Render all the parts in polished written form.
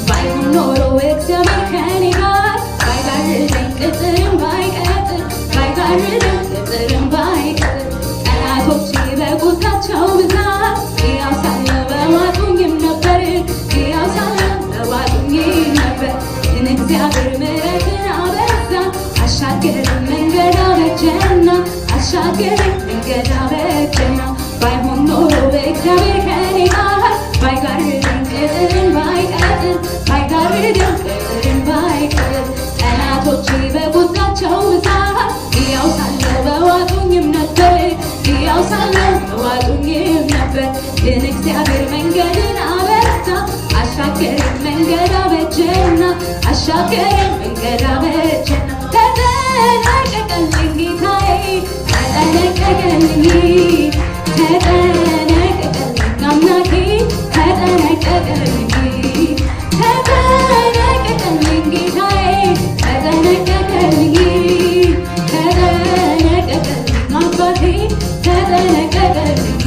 ባይሆን ኖሮ እግዚአብሔር ከኔ ጋር ባይጋርደኝ ቅጥርም ባይቀጥር ባይጋርደኝ ቅጥርም ባይቀጥር ጠላቶቼ በቁጣቸው ብዛት ሕያው ሳለሁ በዋጡኝም ነበር ሕያው ሳለሁ በዋጡኝም ነበር ግን እግዚአብሔር ምሕረትን አበዛ አሻገረኝ መንገድ አበጀና አሻገረኝ መንገድ አበጀና ባይሆን ኖሮ እግዚአብሔር ከኔ ጋር ባይጋርደኝ ቅጥርን ባይቀጥር ባይጋርደኝ ቅጥርን ባይቀጥር ጠላቶቼ በቁጣቸው ብዛት ሕያው ሳለሁ በዋጡኝም ነበር ሕያው ሳለሁ በዋጡኝም ነበር ግን እግዚአብሔር መንገድን አበዛ አሻገረኝ መንገድ አበጀና አሻገረኝ መንገድ አበጀና ተጠነቀቀልኝ ጌታዬ ተጠነቀቀልኝ ተጠነቀቀልኝ አምላኬ ተጠነቀቀልኝ ተጠነቀቀልኝ ጌታዬ ተጠነቀቀልኝ ተጠነቀቀልኝ አባቴ ተጠነቀቀልኝ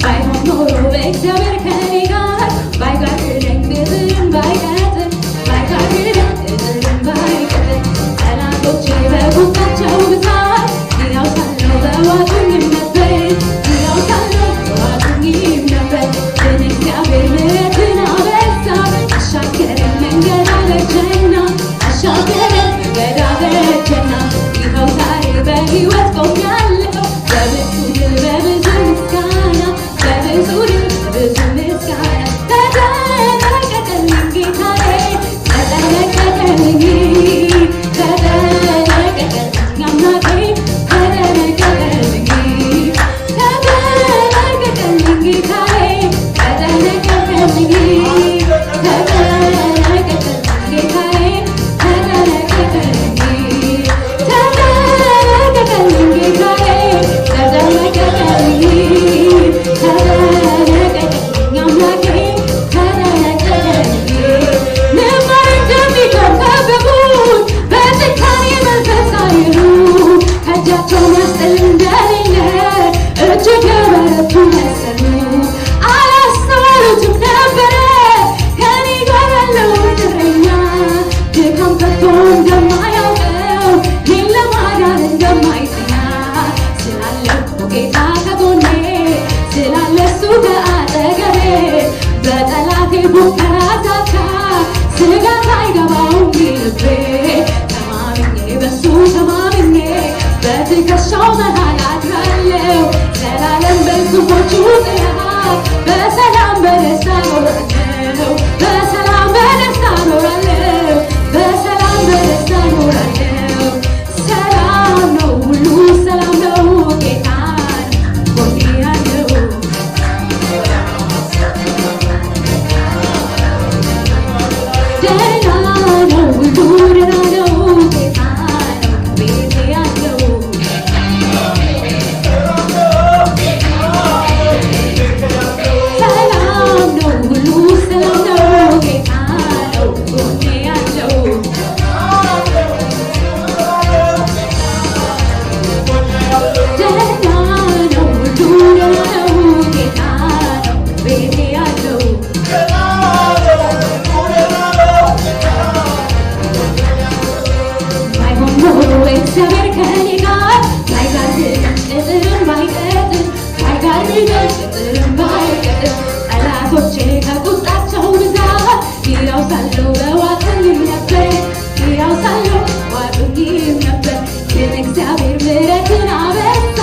ባይሆን ኖሮ በእግዚአብሔር ከኔ ጋር ባይጋርደኝ ቅጥርን ባይቀጥር ባይጋርደኝ ቅጥርን ባይቀጥር ጠላቶቼ በቁጣቸው ብዛት ሕያው ሳለሁ በዋጡኝም ነበር ሕያው ሳለሁ በዋጡኝም ነበር ግን እግዚአብሔር ምሕረትን አበዛ አሻገረኝ መንገድ አበጀና አሻገረኝ መንገድ አበጀና ይኸው ዛሬ በሕይወት ቆሜያለሁ በብዙ ድል በብዙ ምስጋና በብዙ ድል በብዙ ምስጋና ተጠነቀቀልኝ ጌታዬ ተጠነቀቀልኝ ተጠነቀቀልኝ አምላኬ ተጠነቀቀልኝ ተጠነቀቀልኝ ጌታዬ ተጠነቀቀልኝ ተጠነቀቀልኝ ጌታዬ ተጠነቀቀልኝ ተጠነቀቀልኝ ጌታዬ ተጠነቀቀልኝ ተጠነቀቀልኝ አምላኬ ተጠነቀቀልኝ ልማር እንደሚከበቡት በጭካኔ መንፈስ አይሉ ከእጃቸው መስጠት እንደሌለ እጅግ የበረቱ መሰሉ አላስተዋሉትም ነበረ ከኔ ጋር ያለው እረኛ ድካም ከቶ እንደማያውቀው ይህን ለማዳን እንደማይተኛ ስላለው ጌታ ከጎኔ ስላለ እሱ ከአጠገቤ በጠላቴ ፉከራ ዛቻ ስጋት አይገባውም ልቤ ተማምኜ በሱ ተማምኜ በትከሻው መሃል አድራለሁ ዘላለም በዙፋኖቹ ጥላ በሰላም በደስታ እኖራለሁ በሰላም በደስታ እኖራለሁ በሰላም በደስታ እኖራለሁ ሰላም ነው ሁሉ ሰላም ነው ጌታን ጎኔ ያለው ደህና ነው ሁሉ ደህና ነው ጌታ ነው ቤቴ ያለው ሰላም ነው ሁሉ ሰላም ነው ጌታ ነው ጎኔ ያለው ደህና ነው ሁሉ ደህና ነው ጌታ ነው ቤቴ ያለው ባይሆን ኖሮ እግዚአብሔር ከኔ ጋር ባይጋርደኝ ቅጥርን ባይቀጥር ባይጋርደኝ ቅጥርን ባይቀጥር ጠላቶቼ ከቁጣቸው ብዛት ሕያው ሳለሁ በዋጡኝም ነበር ሕያው ሳለሁ በዋጡኝም ነበር ግን እግዚአብሔር ምሕረትን አበዛ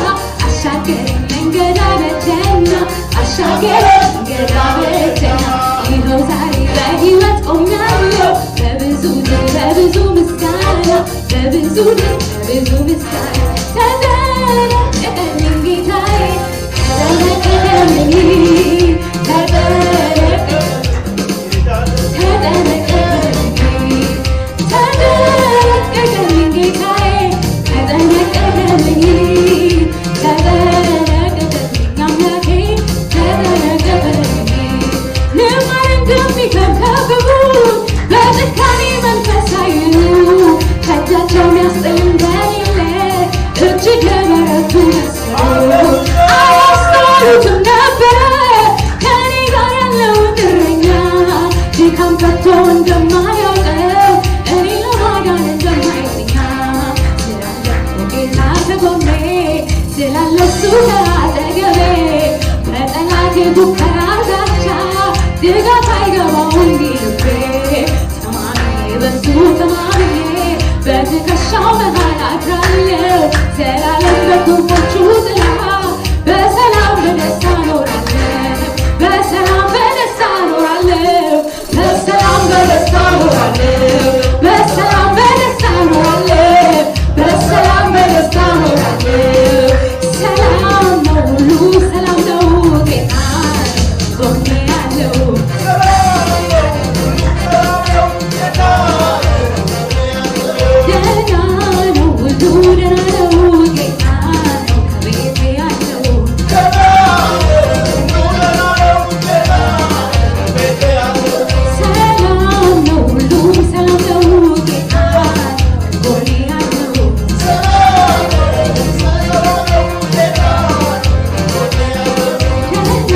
አሻገረኝ መንገድ አበጀና አሻገረኝ መንገድ አበጀና ይኸው ዛሬ በሕይወት ቆሜያለሁ በብዙ ድል በብዙ ምስጋና በብዙ ድል በብዙ ምስጋና ተጠነቀቀልኝ ጌታዬ ተጠነቀቀልኝ ተጠነቀቀልኝ ጌታዬ ተጠነቀቀልኝ ተጠነቀቀልኝ አምላኬ ተጠነቀቀልኝ ልማር እንደሚከበቡት በጭካኔ መንፈስ አይሉ ከእጃቸው የሚያስጥል እንደሌለ እጅግ የበረቱ መሰሉ አላስተዋሉትም የሙከራ ዛቻ ድጋፍ አይገባውም ልቤ ተማምኜ በሱ ተማምኜ በትከሻው መሃል አድራለሁ ዘላለም በክንፎቹ ጥላ በሰላም በደስታ እኖራለሁ በሰላም በደስታ እኖራለሁ በሰላም በደስታ እኖራለሁ በሰላም በደስታ እኖራለሁ በሰላም በደስታ እኖራለሁ ሰላም ነው ሁሉ ሰላም ነው ጌታ ጎኔ ያለው ደህና ነው ሁሉ ደህና ነው ጌታ ነው ከቤቴ ያለው ሰላም ነው ሁሉ ሰላም ነው ጌታ ጎኔ ያለው ደህና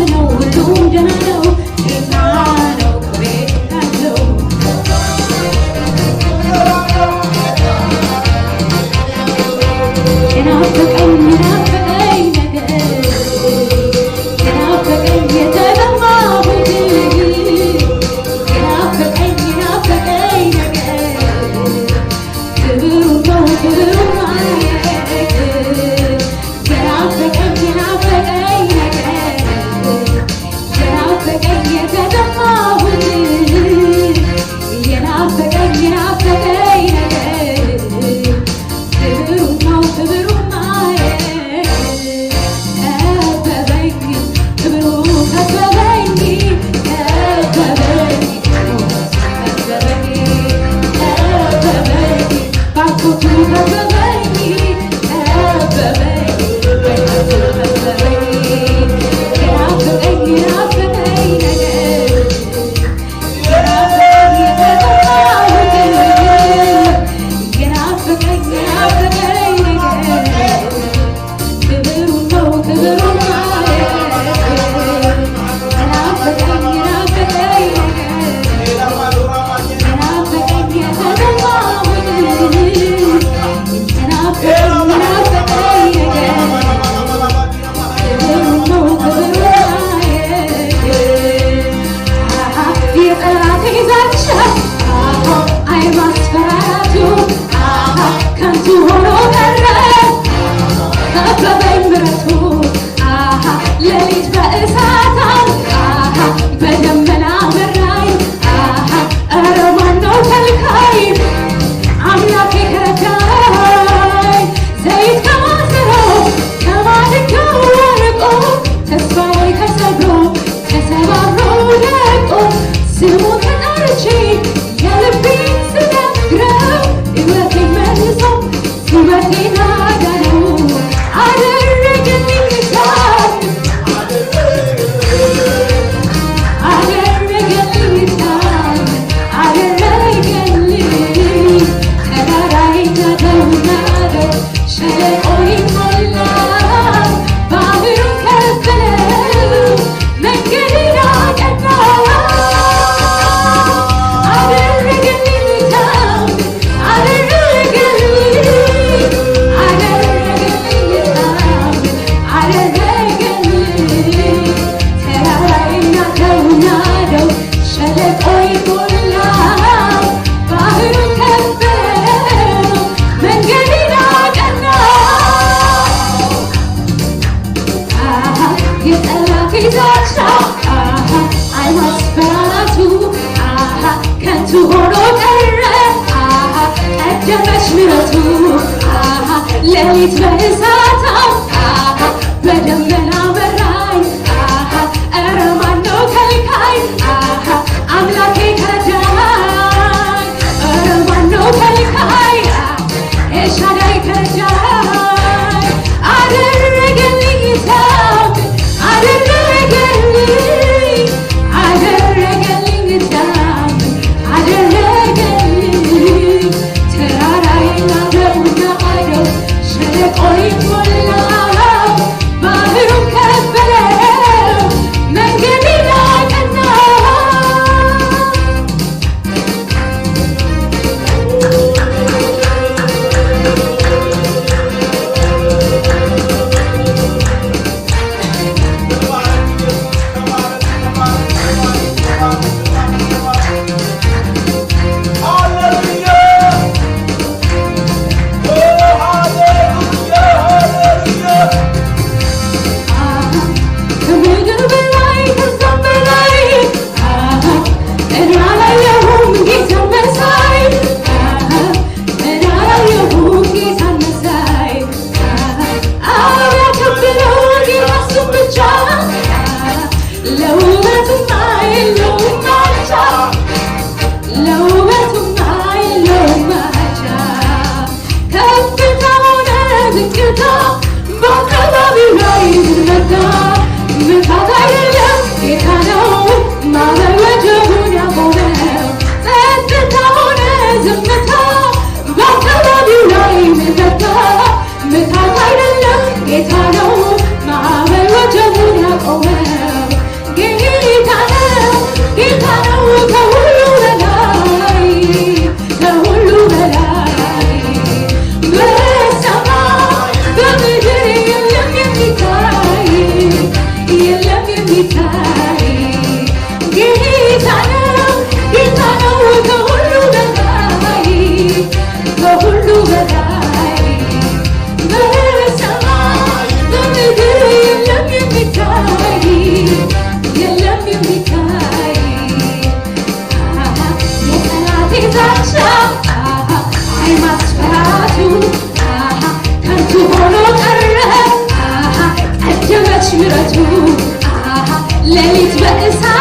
ነው ሁሉ ደህና ነው ጌታ ነው ከቤቴ ያለው የናፈቀኝ የናፈቀኝ ነገር የናፈቀኝ የተጠማሁት የናፈቀኝ የናፈቀኝ ነገር ክብሩ ነው ክብሩ ማየት የናፈቀኝ የናፈቀኝ ነገር የናፈቀኝ የተጠማሁት የናፈቀኝ የናፈቀኝ ነገር ክብሩ ነው ክብሩ ማየት ከበበኝ ክብሩ ከበበኝ ከበበኝ ከበበኝ ከበበኝ ባርኮቱ ከበበኝ ከበበኝ ከበበኝ የናፈቀኝ የናፈቀኝ ነገር የናፈቀኝ የተጠማሁት የናፈቀኝ የናፈቀኝ ነገር ክብሩ ነው ክብሩ ማየት የናፈቀኝ የናፈቀኝ ነገር የናፈቀኝ የተጠማሁት የናፈቀኝ የናፈቀኝ ነገር ክብሩ ነው ክብሩ ማየት የጠላቴ ዛቻ አይ ማስፈራራቱ ከንቱ ሆኖ ቀረ ከበበኝ ምሕረቱ ሌሊት በእሳት በደመና መራኝ ኧረ ማነው ከልካይ አምላኬ ከረዳኝ ዘይት ከማሰሮው ከማድጋው ወርቆ ተስፋዬ ተሰብሮ ተሰባብሮ ደቆ ስሙን ተጠርቼ የልቤን ስነግረው ሕይወቴን መልሶ ሕይወቴን አዳነው አደረገልኝ አደረገልኝ አደረገልኝ ተራራዬን ናደው ሸለቆዬን ሞላ ባህሩን ከፈለው መንገዴን አቀና አደረገልኝ አደረገልኝ ተራራዬን ናደው ሸለቆዬን ሞላ ባህሩን ከፈለው መንገዴን አቀና የጠላቴ ዛቻ አይ ማስፈራራቱ ከንቱ ሆኖ ቀረ ቀደመች ምሕረቱ ሌሊት በእሳት በደመና መራኝ ኧረ ማነው ከልካይ አምላኬ ከረዳኝ ኧረ ማነው ከልካይ ኤልሻዳይ ከረዳኝ አደረገልኝ ታምር አደረገልኝ አደረገልኝ ታምር አደረገልኝ ተራራዬን ናደው ሸለቆዬን ሞላ ምሕረቱ ሌሊት በእሳት